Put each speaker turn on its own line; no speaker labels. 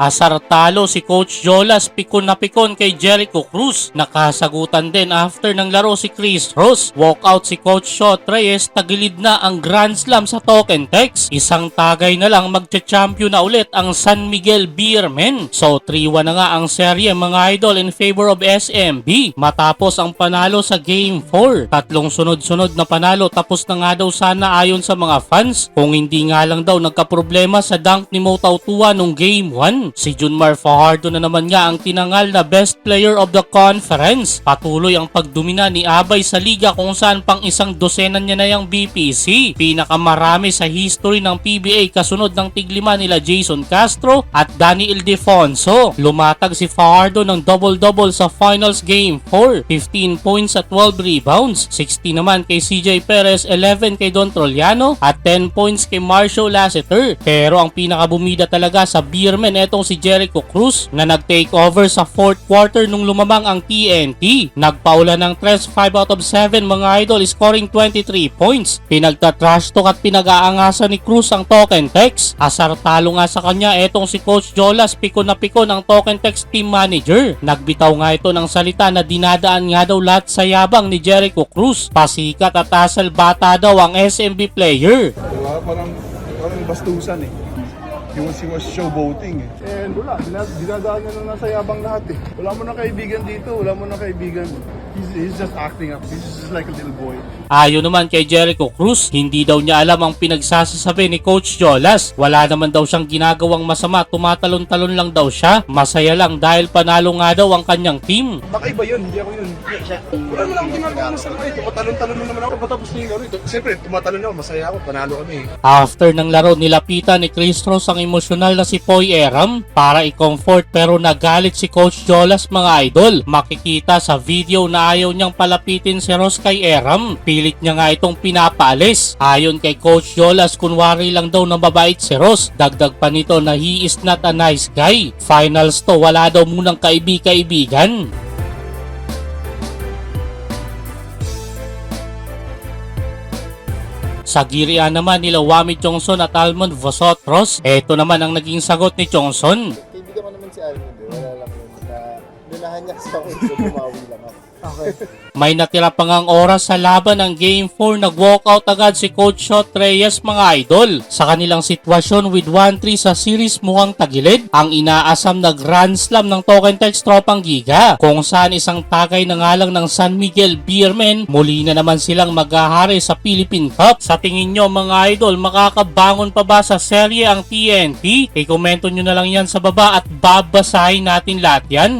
Asar talo si Coach Jolas, pikon na pikon kay Jericho Cruz. Nakasagutan din after ng laro si Chris Ross. Walkout si Coach Shot Reyes, tagilid na ang Grand Slam sa Token Text. Isang tagay na lang magcha-champion na ulit ang San Miguel Beermen. So 3-1 na nga ang serye mga idol in favor of SMB. Matapos ang panalo sa Game 4. Tatlong sunod-sunod na panalo, tapos na nga daw sana ayon sa mga fans. Kung hindi nga lang daw nagkaproblema sa dunk ni Mo Tautua nung Game 1. Si Junmar Fajardo na naman nga ang tinangal na best player of the conference. Patuloy ang pagdomina ni Abay sa liga kung saan pang isang dosena niya na yung BPC. Pinakamarami sa history ng PBA kasunod ng tiglima nila Jason Castro at Danny Ildefonso. Lumatag si Fajardo ng double-double sa finals Game 4. 15 points at 12 rebounds. 60 naman kay CJ Perez, 11 kay Don Troliano at 10 points kay Marshall Lasseter. Pero ang pinakabumida talaga sa Beermen etong si Jericho Cruz na nag-take over sa 4th quarter nung lumamang ang TNT. Nagpaula ng 3 5 out of 7 mga idol, scoring 23 points. Pinagta-trash talk at pinag-aangasan ni Cruz ang Token Text. Asar talo nga sa kanya etong si Coach Jolas, pikon na pikon ang Token Text team manager. Nagbitaw nga ito ng salita na dinadaan nga daw lahat sa yabang ni Jericho Cruz. Pasikat at asal bata daw ang SMB player.
Diba? Parang bastusan eh. He was showboating eh. And wala, dinadaan niya na nasa yabang lahat eh. Wala mo na kaibigan dito, wala mo na kaibigan. He's just acting up. He's just like a little boy.
Ayon naman kay Jericho Cruz, hindi daw niya alam ang pinagsasasabi ni Coach Jolas. Wala naman daw siyang ginagawang masama, tumatalon-talon lang daw siya. Masaya lang dahil panalo nga daw ang kanyang team.
Baka iba yun, hindi ako yun. Wala mo lang ginagawang masama eh. Tumatalon-talon na naman ako, matapos na yung laro. Siyempre, tumatalon ako, masaya ako, panalo kami eh.
After ng laro, nilapitan ni Chris Ross ang emosyonal na si Poy Eram para i-comfort, pero nagalit si Coach Jolas mga idol. Makikita sa video na ayaw niyang palapitin si Ross kay Eram. Pilit niya nga itong pinapaalis. Ayon kay Coach Jolas, kunwari lang daw na mabait si Ross. Dagdag pa nito na he is not a nice guy. Finals to, wala daw munang kaibigan. Sa girian naman nila Wami Chongson at Almond Vosotros, eto naman ang naging sagot ni Chongson.
Kaibigan ko naman si Almond, wala lang yun na lunahan niya sa akin, so bumawi lang ako. Okay.
May natira pa ngang oras sa laban ng Game 4, nag-walkout agad si Coach Shot Reyes mga idol. Sa kanilang sitwasyon with 1-3 sa series mukhang tagilid ang inaasam na Grand Slam ng Token Text Tropang Giga, kung saan isang tagay na nga lang ng San Miguel Beermen, muli na naman silang maghahari sa Philippine Cup. Sa tingin nyo mga idol, makakabangon pa ba sa serye ang TNT? I-komento nyo na lang yan sa baba at babasahin natin lahat yan.